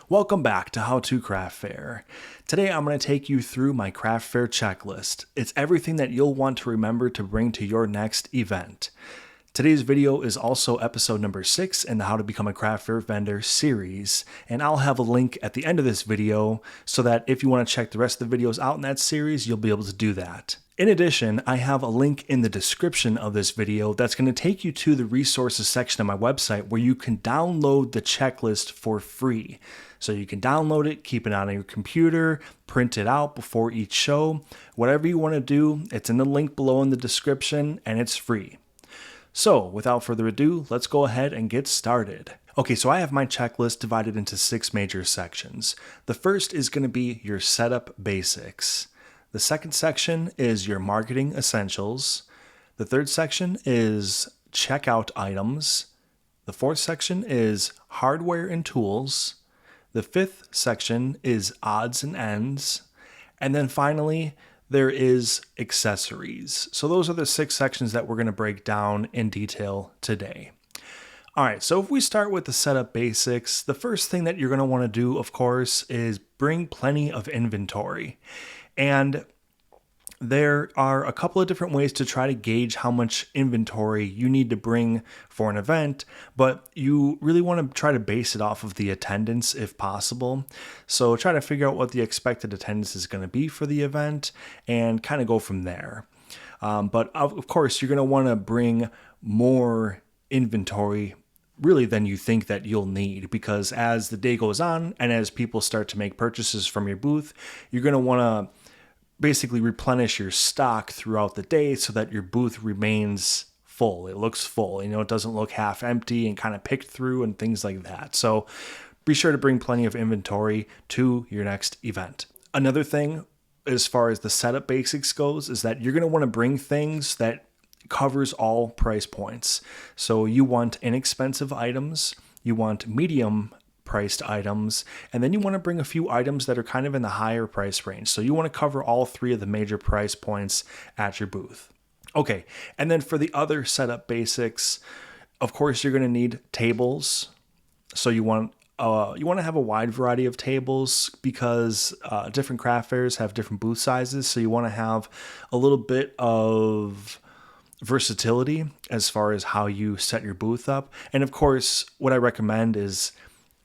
Welcome back to How to Craft Fair. Today I'm going to take you through my craft fair checklist. It's everything that you'll want to remember to bring to your next event. Today's video is also episode number 6 in the How to Become a Craft Fair Vendor series, and I'll have a link at the end of this video so that if you want to check the rest of the videos out in that series, you'll be able to do that. In addition, I have a link in the description of this video that's going to take you to the resources section of my website where you can download the checklist for free. So you can download it, keep it on your computer, print it out before each show. Whatever you want to do, it's in the link below in the description and it's free. So without further ado, let's go ahead and get started. Okay, so I have my checklist divided into 6 major sections. The first is going to be your setup basics. The second section is your marketing essentials. The third section is checkout items. The fourth section is hardware and tools. The fifth section is odds and ends. And then finally, there is accessories. So those are the 6 sections that we're going to break down in detail today. All right, so if we start with the setup basics, the first thing that you're going to want to do, of course, is bring plenty of inventory. And there are a couple of different ways to try to gauge how much inventory you need to bring for an event, but you really want to try to base it off of the attendance if possible. So try to figure out what the expected attendance is going to be for the event and kind of go from there. But of course, you're going to want to bring more inventory really than you think that you'll need, because as the day goes on and as people start to make purchases from your booth, you're going to want to basically replenish your stock throughout the day so that your booth remains full. It looks full, it doesn't look half empty and kind of picked through and things like that. So be sure to bring plenty of inventory to your next event. Another thing as far as the setup basics goes is that you're going to want to bring things that covers all price points. So you want inexpensive items, you want medium priced items, and then you want to bring a few items that are kind of in the higher price range. So you want to cover all 3 of the major price points at your booth. Okay, and then for the other setup basics, of course, you're going to need tables. So you want to have a wide variety of tables because different craft fairs have different booth sizes. So you want to have a little bit of versatility as far as how you set your booth up. And of course, what I recommend is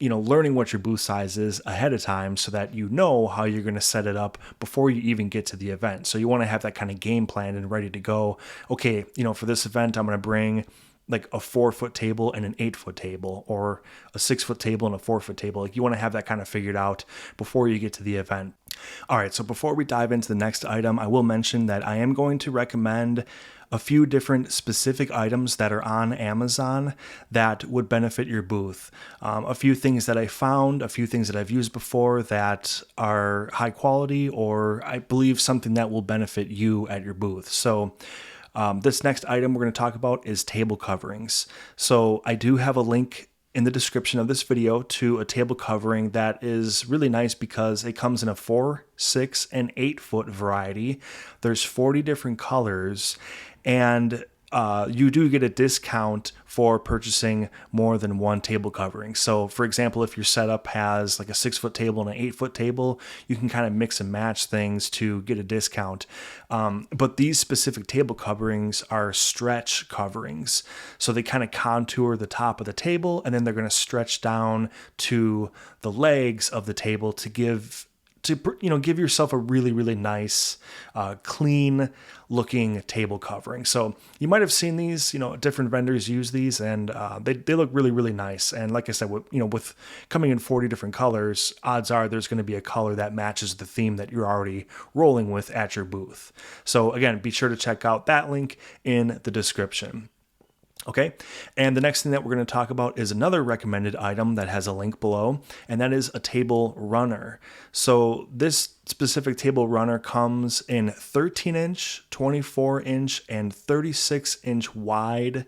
learning what your booth size is ahead of time so that you know how you're going to set it up before you even get to the event. So you want to have that kind of game plan and ready to go. Okay, for this event, I'm going to bring like a 4-foot table and an 8-foot table, or a 6-foot table and a 4-foot table. Like you want to have that kind of figured out before you get to the event. All right, so before we dive into the next item, I will mention that I am going to recommend a few different specific items that are on Amazon that would benefit your booth. A few things that I found, a few things that I've used before that are high quality, or I believe something that will benefit you at your booth. So this next item we're going to talk about is table coverings. So I do have a link in the description of this video to a table covering that is really nice because it comes in a 4, 6, and 8-foot variety. There's 40 different colors, and you do get a discount for purchasing more than one table covering. So for example, if your setup has like a 6-foot table and an 8-foot table, you can kind of mix and match things to get a discount. But these specific table coverings are stretch coverings. So they kind of contour the top of the table, and then they're going to stretch down to the legs of the table to give yourself a really, really nice, clean looking table covering. So you might have seen these, different vendors use these, and they look really, really nice. And like I said, with coming in 40 different colors, odds are there's going to be a color that matches the theme that you're already rolling with at your booth. So again, be sure to check out that link in the description. Okay, and the next thing that we're going to talk about is another recommended item that has a link below, and that is a table runner. So this specific table runner comes in 13-inch, 24-inch, and 36-inch wide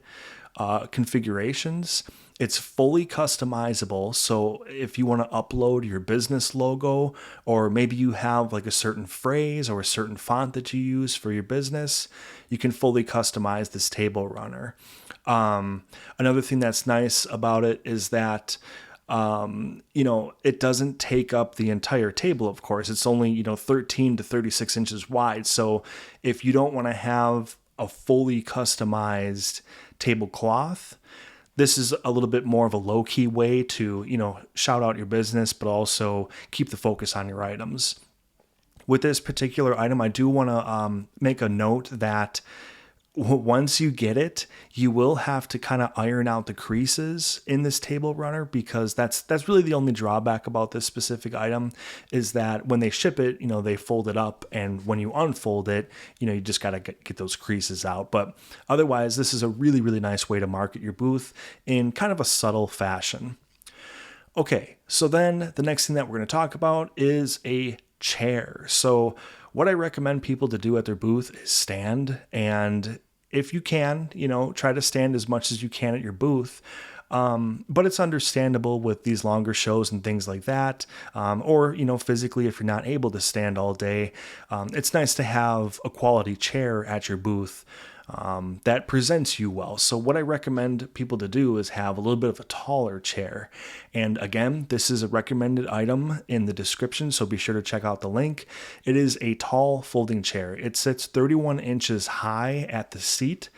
configurations. It's fully customizable. So if you want to upload your business logo, or maybe you have like a certain phrase or a certain font that you use for your business, you can fully customize this table runner. Another thing that's nice about it is that it doesn't take up the entire table, of course. It's only, 13 to 36 inches wide. So if you don't want to have a fully customized tablecloth, this is a little bit more of a low-key way to, shout out your business, but also keep the focus on your items. With this particular item, I do want to make a note that once you get it, you will have to kind of iron out the creases in this table runner, because that's really the only drawback about this specific item, is that when they ship it, they fold it up, and when you unfold it, you just got to get those creases out. But otherwise, this is a really, really nice way to market your booth in kind of a subtle fashion. Okay, so then the next thing that we're going to talk about is a chair. So what I recommend people to do at their booth is stand. And if you can, try to stand as much as you can at your booth. But it's understandable with these longer shows and things like that. Or, physically, if you're not able to stand all day, it's nice to have a quality chair at your booth that presents you well. So what I recommend people to do is have a little bit of a taller chair. And again, this is a recommended item in the description, so be sure to check out the link. It is a tall folding chair. It sits 31 inches high at the seat,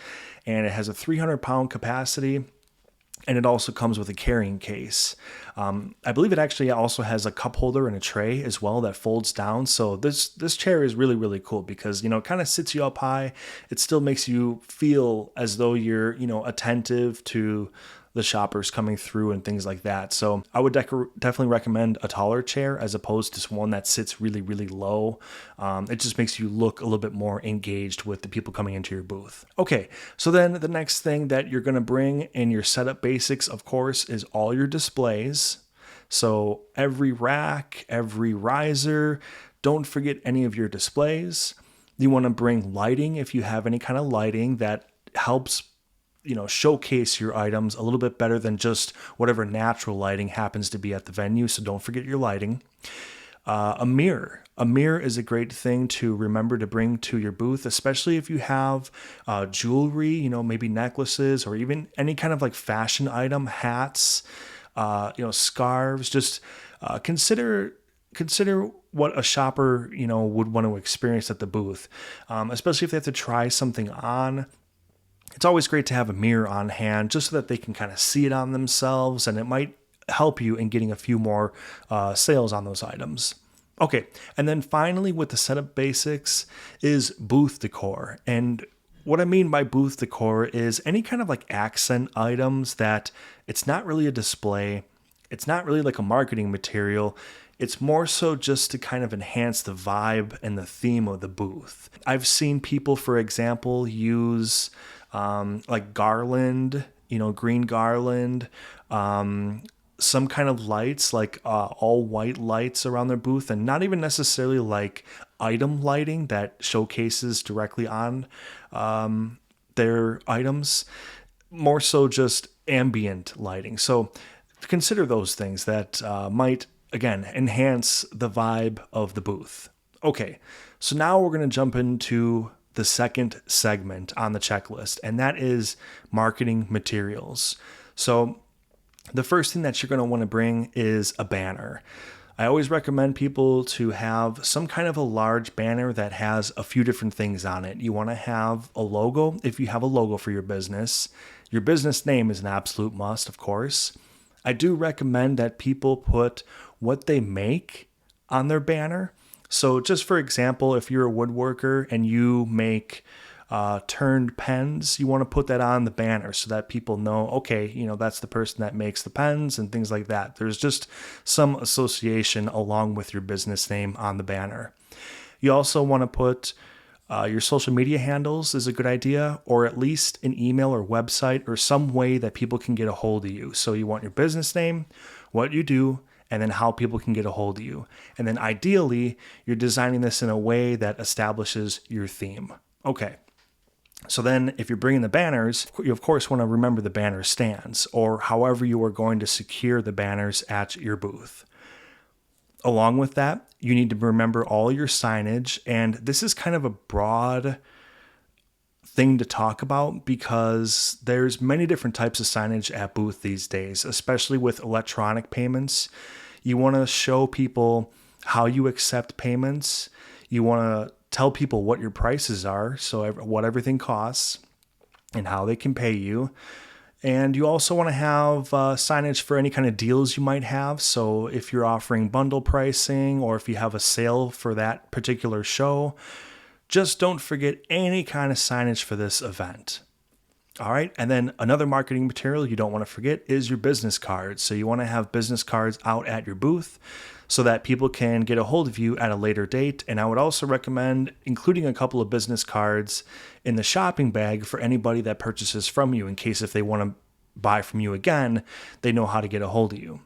and it has a 300-pound capacity. And it also comes with a carrying case. I believe it actually also has a cup holder and a tray as well that folds down. So this chair is really, really cool because, it kind of sits you up high. It still makes you feel as though you're, attentive to the shoppers coming through and things like that. So I would definitely recommend a taller chair as opposed to one that sits really, really low. It just makes you look a little bit more engaged with the people coming into your booth. Okay, so then the next thing that you're going to bring in your setup basics, of course, is all your displays. So every rack, every riser, don't forget any of your displays. You want to bring lighting if you have any kind of lighting that helps showcase your items a little bit better than just whatever natural lighting happens to be at the venue. So don't forget your lighting. A mirror. A mirror is a great thing to remember to bring to your booth, especially if you have jewelry, maybe necklaces or even any kind of like fashion item, hats, scarves. Just consider what a shopper, would want to experience at the booth, especially if they have to try something on. It's always great to have a mirror on hand just so that they can kind of see it on themselves, and it might help you in getting a few more sales on those items. Okay, and then finally with the setup basics is booth decor. And what I mean by booth decor is any kind of like accent items that it's not really a display, it's not really like a marketing material. It's more so just to kind of enhance the vibe and the theme of the booth. I've seen people, for example, use like garland, green garland, some kind of lights, like all white lights around their booth, and not even necessarily like item lighting that showcases directly on their items, more so just ambient lighting. So consider those things that might, again, enhance the vibe of the booth. Okay, so now we're going to jump into the second segment on the checklist, and that is marketing materials. So the first thing that you're going to want to bring is a banner. I always recommend people to have some kind of a large banner that has a few different things on it. You want to have a logo if you have a logo for your business. Your business name is an absolute must, of course. I do recommend that people put what they make on their banner. So just for example, if you're a woodworker and you make turned pens, you want to put that on the banner so that people know, okay, that's the person that makes the pens and things like that. There's just some association along with your business name on the banner. You also want to put your social media handles is a good idea, or at least an email or website or some way that people can get a hold of you. So you want your business name, what you do, and then how people can get a hold of you. And then ideally, you're designing this in a way that establishes your theme. Okay. So then if you're bringing the banners, you of course want to remember the banner stands or however you are going to secure the banners at your booth. Along with that, you need to remember all your signage. And this is kind of a broad thing to talk about because there's many different types of signage at booth these days, especially with electronic payments. You want to show people how you accept payments. You want to tell people what your prices are, so what everything costs and how they can pay you. And you also want to have signage for any kind of deals you might have. So if you're offering bundle pricing or if you have a sale for that particular show, just don't forget any kind of signage for this event. All right. And then another marketing material you don't want to forget is your business cards. So you want to have business cards out at your booth so that people can get a hold of you at a later date. And I would also recommend including a couple of business cards in the shopping bag for anybody that purchases from you in case if they want to buy from you again, they know how to get a hold of you.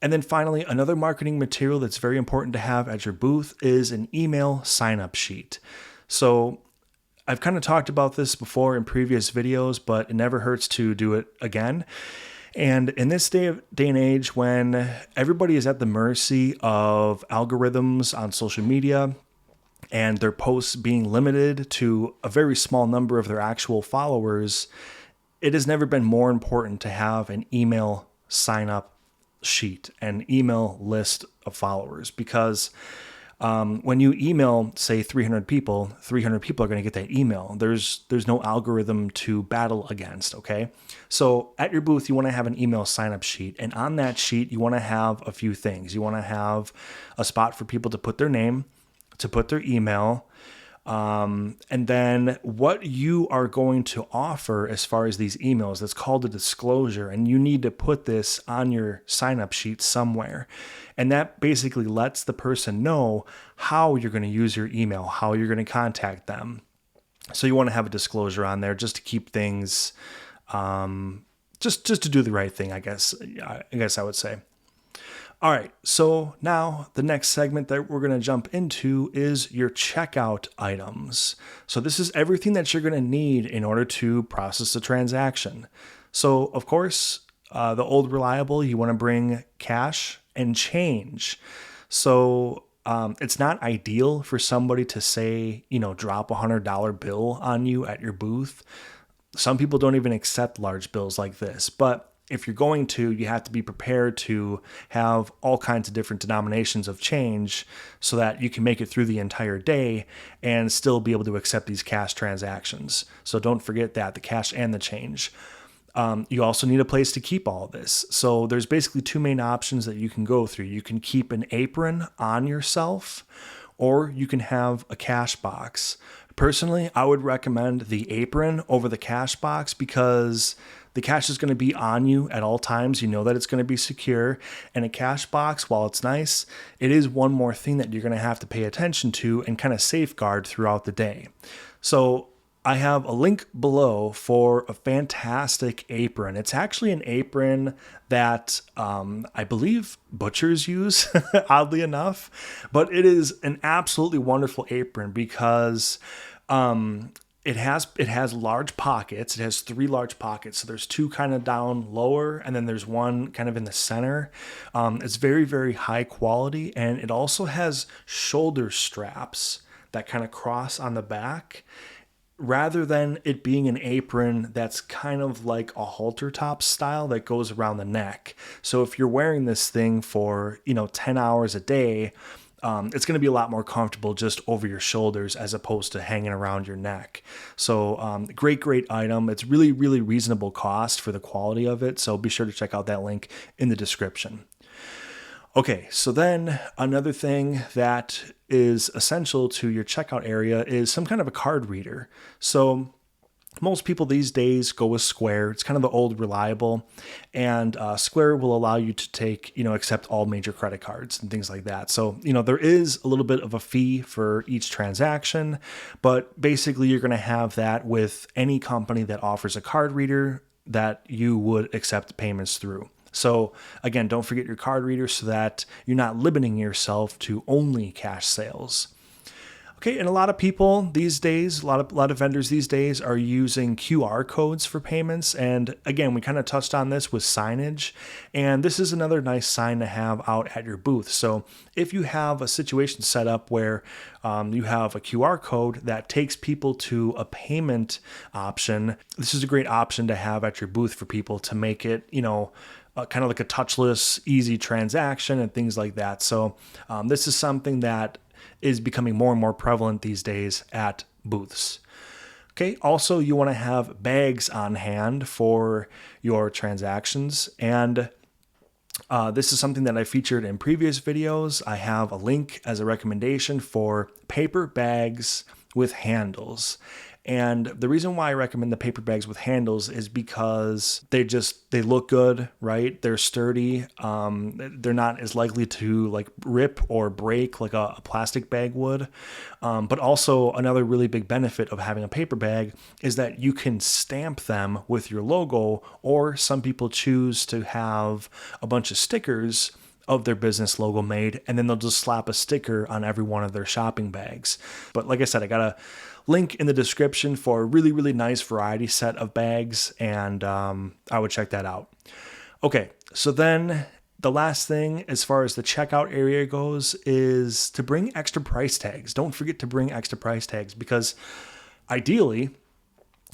And then finally, another marketing material that's very important to have at your booth is an email sign-up sheet. So I've kind of talked about this before in previous videos, but it never hurts to do it again. And in this day and age, when everybody is at the mercy of algorithms on social media and their posts being limited to a very small number of their actual followers, it has never been more important to have an email sign-up sheet, an email list of followers, because when you email, say 300 people are going to get that email. There's no algorithm to battle against. Okay. So at your booth, you want to have an email sign up sheet. And on that sheet, you want to have a few things. You want to have a spot for people to put their name, to put their email, and then what you are going to offer as far as these emails, that's called a disclosure. And you need to put this on your sign-up sheet somewhere. And that basically lets the person know how you're going to use your email, how you're going to contact them. So you want to have a disclosure on there just to keep things, just to do the right thing, I guess I would say. All right, so now the next segment that we're going to jump into is your checkout items. So this is everything that you're going to need in order to process a transaction. So of course, the old reliable, you want to bring cash and change. So it's not ideal for somebody to say, drop $100 bill on you at your booth. Some people don't even accept large bills like this, but if you're going to, you have to be prepared to have all kinds of different denominations of change so that you can make it through the entire day and still be able to accept these cash transactions. So don't forget that, the cash and the change. You also need a place to keep all of this. So there's basically two main options that you can go through. You can keep an apron on yourself, or you can have a cash box. Personally, I would recommend the apron over the cash box because the cash is going to be on you at all times. You know that it's going to be secure. And a cash box, while it's nice, it is one more thing that you're going to have to pay attention to and kind of safeguard throughout the day. So I have a link below for a fantastic apron. It's actually an apron that I believe butchers use, oddly enough. But it is an absolutely wonderful apron because it has large pockets. It has 3 large pockets. So there's 2 kind of down lower, and then there's 1 kind of in the center. It's very, very high quality, and it also has shoulder straps that kind of cross on the back, rather than it being an apron that's kind of like a halter top style that goes around the neck. So if you're wearing this thing for 10 hours a day, it's going to be a lot more comfortable just over your shoulders as opposed to hanging around your neck. So great item. It's really, really reasonable cost for the quality of it. So be sure to check out that link in the description. Okay, so then another thing that is essential to your checkout area is some kind of a card reader. So most people these days go with Square. It's kind of the old reliable, and Square will allow you to take, accept all major credit cards and things like that. So, there is a little bit of a fee for each transaction, but basically you're going to have that with any company that offers a card reader that you would accept payments through. So again, don't forget your card reader so that you're not limiting yourself to only cash sales. Okay, and a lot of people these days, a lot of vendors these days are using QR codes for payments. And again, we kind of touched on this with signage, and this is another nice sign to have out at your booth. So if you have a situation set up where you have a QR code that takes people to a payment option, this is a great option to have at your booth for people to make it, kind of like a touchless, easy transaction and things like that. So this is something that is becoming more and more prevalent these days at booths. Okay, also you want to have bags on hand for your transactions, and this is something that I featured in previous videos. I have a link as a recommendation for paper bags with handles. And the reason why I recommend the paper bags with handles is because they look good, right? They're sturdy. They're not as likely to like rip or break like a plastic bag would. But also another really big benefit of having a paper bag is that you can stamp them with your logo, or some people choose to have a bunch of stickers of their business logo made, and then they'll just slap a sticker on every one of their shopping bags. But like I said, I got a link in the description for a really, really nice variety set of bags, and I would check that out. Okay, so then the last thing as far as the checkout area goes is to bring extra price tags. Don't forget to bring extra price tags, because ideally,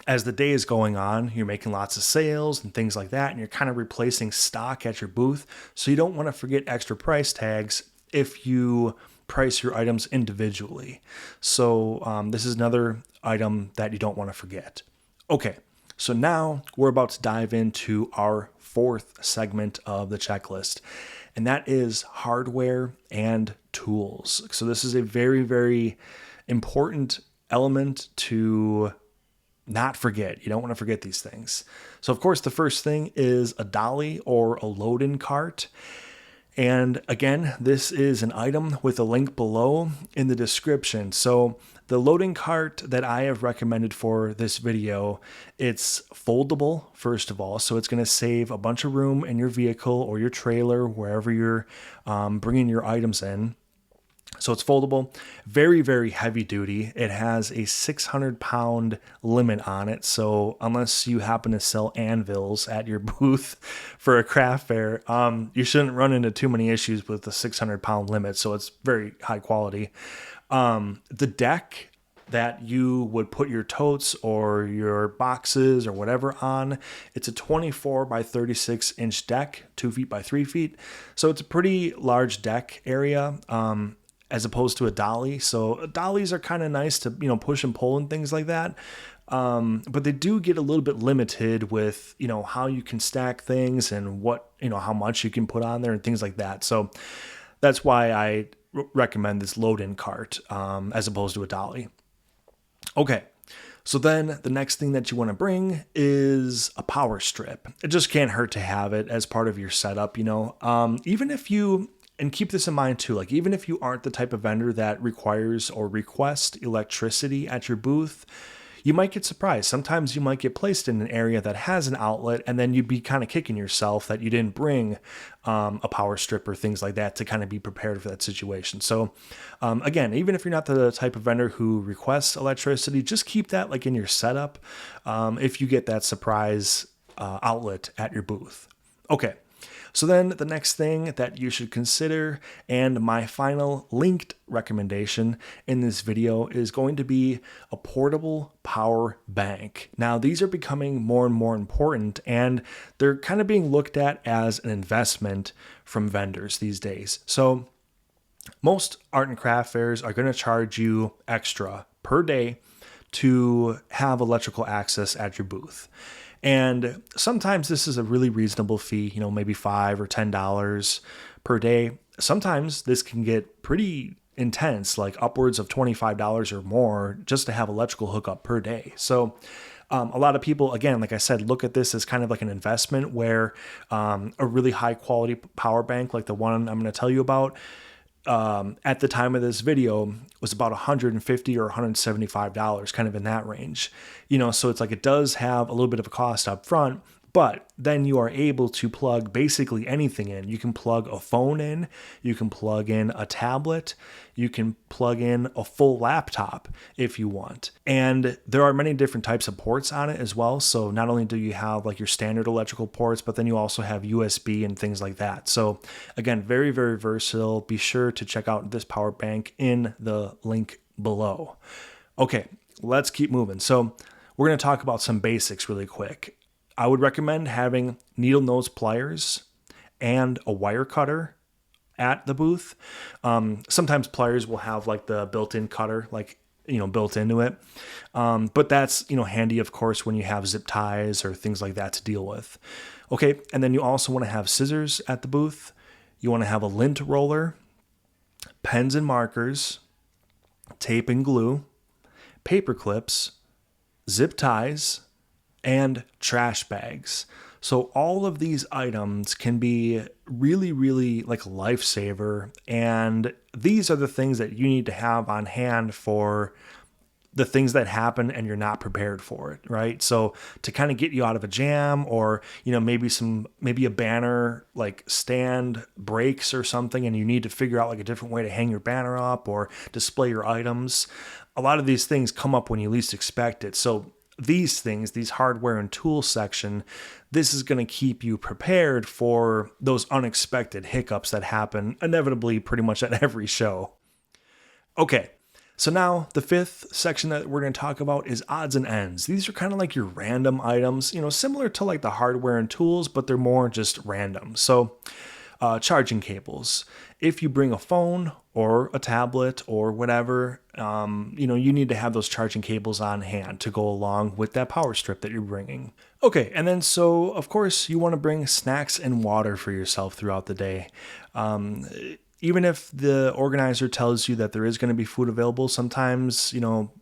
as the day is going on, you're making lots of sales and things like that, and you're kind of replacing stock at your booth. So you don't want to forget extra price tags if you price your items individually. So this is another item that you don't want to forget. Okay, so now we're about to dive into our fourth segment of the checklist, and that is hardware and tools. So this is a very, very important element to not forget. You don't want to forget these things. So of course, the first thing is a dolly or a load-in cart. And again, this is an item with a link below in the description. So the loading cart that I have recommended for this video, it's foldable, first of all. So it's going to save a bunch of room in your vehicle or your trailer, wherever you're bringing your items in. So it's foldable, very, very heavy duty. It has a 600-pound limit on it. So unless you happen to sell anvils at your booth for a craft fair, you shouldn't run into too many issues with the 600-pound limit. So it's very high quality. The deck that you would put your totes or your boxes or whatever on, it's a 24 by 36 inch deck, 2 feet by 3 feet. So it's a pretty large deck area. As opposed to a dolly. So dollies are kind of nice to, push and pull and things like that. But they do get a little bit limited with, how you can stack things and what, how much you can put on there and things like that. So that's why I recommend this load-in cart as opposed to a dolly. Okay. So then the next thing that you want to bring is a power strip. It just can't hurt to have it as part of your setup, even if you, and keep this in mind too, like even if you aren't the type of vendor that requires or requests electricity at your booth, you might get surprised. Sometimes you might get placed in an area that has an outlet, and then you'd be kind of kicking yourself that you didn't bring a power strip or things like that to kind of be prepared for that situation. So again, even if you're not the type of vendor who requests electricity, just keep that like in your setup if you get that surprise outlet at your booth. Okay. So then the next thing that you should consider, and my final linked recommendation in this video, is going to be a portable power bank. Now, these are becoming more and more important, and they're kind of being looked at as an investment from vendors these days. So most art and craft fairs are going to charge you extra per day to have electrical access at your booth. And sometimes this is a really reasonable fee, maybe $5 or $10 per day. Sometimes this can get pretty intense, like upwards of $25 or more just to have electrical hookup per day. So a lot of people, again, like I said, look at this as kind of like an investment where a really high quality power bank like the one I'm going to tell you about, at the time of this video was about $150 or $175, kind of in that range. So it's like it does have a little bit of a cost up front, But then you are able to plug basically anything in. You can plug a phone in, you can plug in a tablet, you can plug in a full laptop if you want. And there are many different types of ports on it as well. So not only do you have like your standard electrical ports, but then you also have USB and things like that. So again, very, very versatile. Be sure to check out this power bank in the link below. Okay, let's keep moving. So we're going to talk about some basics really quick. I would recommend having needle nose pliers and a wire cutter at the booth. Sometimes pliers will have like the built-in cutter, like, built into it. But that's, handy, of course, when you have zip ties or things like that to deal with. Okay, and then you also want to have scissors at the booth. You want to have a lint roller, pens and markers, tape and glue, paper clips, zip ties, and trash bags. So all of these items can be really, really like a lifesaver. And these are the things that you need to have on hand for the things that happen and you're not prepared for it, right? So to kind of get you out of a jam, or, maybe a banner like stand breaks or something, and you need to figure out like a different way to hang your banner up or display your items. A lot of these things come up when you least expect it. So these things, these hardware and tools section, this is going to keep you prepared for those unexpected hiccups that happen inevitably pretty much at every show. Okay, so now the fifth section that we're going to talk about is odds and ends. These are kind of like your random items, similar to like the hardware and tools, but they're more just random. So charging cables. If you bring a phone or a tablet or whatever, you need to have those charging cables on hand to go along with that power strip that you're bringing. Okay, and then so of course you want to bring snacks and water for yourself throughout the day. Even if the organizer tells you that there is going to be food available, sometimes,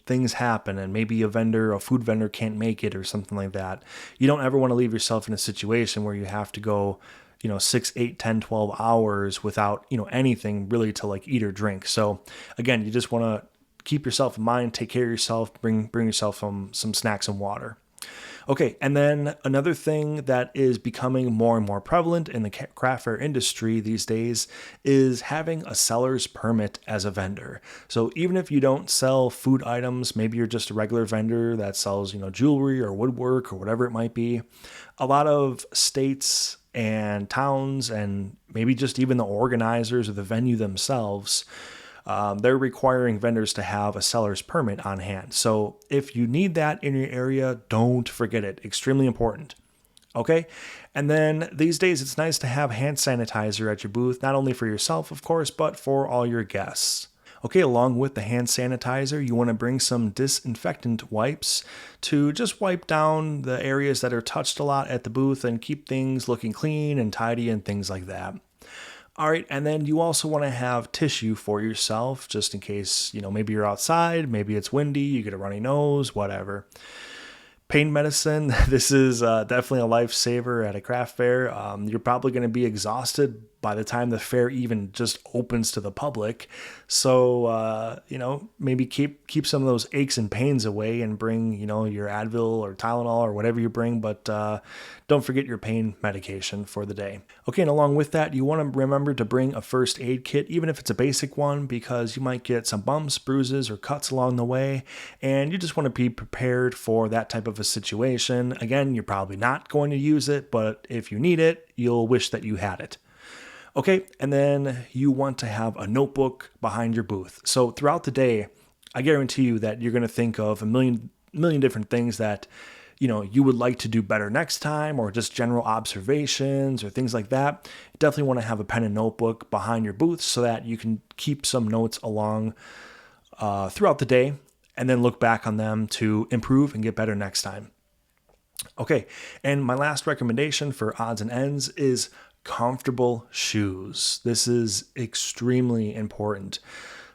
things happen and maybe a food vendor can't make it or something like that. You don't ever want to leave yourself in a situation where you have to go 6, 8, 10, 12 hours without, anything really to like eat or drink. So again, you just want to keep yourself in mind, take care of yourself, bring yourself some snacks and water. Okay, and then another thing that is becoming more and more prevalent in the craft fair industry these days is having a seller's permit as a vendor. So even if you don't sell food items, maybe you're just a regular vendor that sells, jewelry or woodwork or whatever it might be. A lot of states and towns, and maybe just even the organizers or the venue themselves, they're requiring vendors to have a seller's permit on hand. So if you need that in your area, don't forget it. Extremely important. Okay. And then these days, it's nice to have hand sanitizer at your booth, not only for yourself, of course, but for all your guests. Okay, along with the hand sanitizer, you want to bring some disinfectant wipes to just wipe down the areas that are touched a lot at the booth and keep things looking clean and tidy and things like that. All right, and then you also want to have tissue for yourself, just in case, maybe you're outside, maybe it's windy, you get a runny nose, whatever. Pain medicine, this is definitely a lifesaver at a craft fair. You're probably going to be exhausted by the time the fair even just opens to the public. So, maybe keep some of those aches and pains away and bring, your Advil or Tylenol or whatever you bring, but don't forget your pain medication for the day. Okay, and along with that, you want to remember to bring a first aid kit, even if it's a basic one, because you might get some bumps, bruises, or cuts along the way, and you just want to be prepared for that type of a situation. Again, you're probably not going to use it, but if you need it, you'll wish that you had it. Okay, and then you want to have a notebook behind your booth. So throughout the day, I guarantee you that you're going to think of a million different things that, you would like to do better next time, or just general observations or things like that. You definitely want to have a pen and notebook behind your booth so that you can keep some notes along throughout the day and then look back on them to improve and get better next time. Okay, and my last recommendation for odds and ends is comfortable shoes. This is extremely important.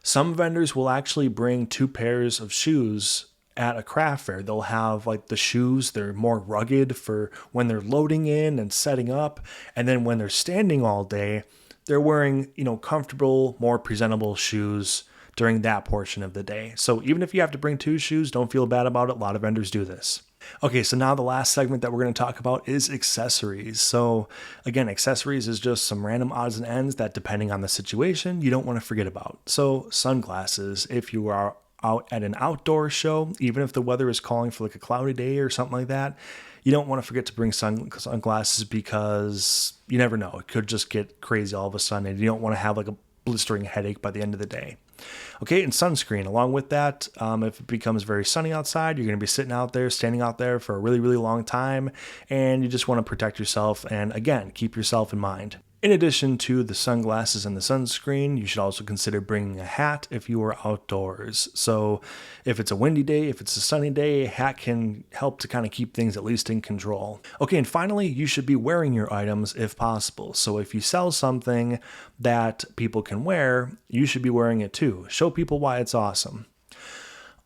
Some vendors will actually bring 2 pairs of shoes at a craft fair. They'll have like the shoes, they're more rugged for when they're loading in and setting up. And then when they're standing all day, they're wearing, comfortable, more presentable shoes during that portion of the day. So even if you have to bring 2 shoes, don't feel bad about it. A lot of vendors do this. Okay, so now the last segment that we're going to talk about is accessories. So, again, accessories is just some random odds and ends that, depending on the situation, you don't want to forget about. So, sunglasses, if you are out at an outdoor show, even if the weather is calling for like a cloudy day or something like that, you don't want to forget to bring sunglasses because you never know. It could just get crazy all of a sudden, and you don't want to have like a blistering headache by the end of the day. Okay, and sunscreen. Along with that, if it becomes very sunny outside, you're going to be sitting out there, standing out there for a really, really long time, and you just want to protect yourself and, again, keep yourself in mind. In addition to the sunglasses and the sunscreen, you should also consider bringing a hat if you are outdoors. So if it's a windy day, if it's a sunny day, a hat can help to kind of keep things at least in control. Okay, and finally, you should be wearing your items if possible. So if you sell something that people can wear, you should be wearing it too. Show people why it's awesome.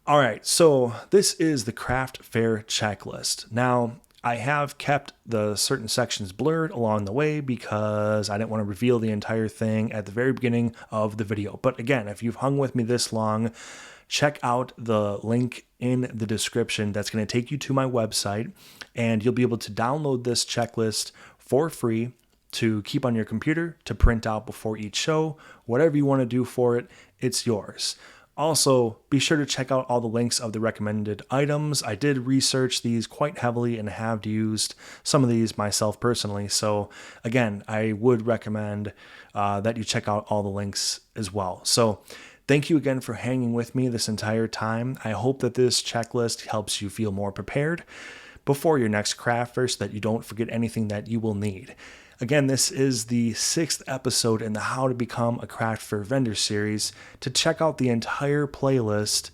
All right, so this is the craft fair checklist. Now, I have kept the certain sections blurred along the way because I didn't want to reveal the entire thing at the very beginning of the video. But again, if you've hung with me this long, check out the link in the description that's going to take you to my website, and you'll be able to download this checklist for free to keep on your computer, to print out before each show. Whatever you want to do for it, it's yours. Also, be sure to check out all the links of the recommended items. I did research these quite heavily and have used some of these myself personally. So again, I would recommend that you check out all the links as well. So thank you again for hanging with me this entire time. I hope that this checklist helps you feel more prepared before your next craft fair so that you don't forget anything that you will need. Again, this is the 6th episode in the How to Become a Craft Fair Vendor series. To check out the entire playlist,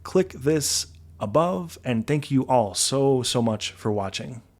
click this above, and thank you all so much for watching.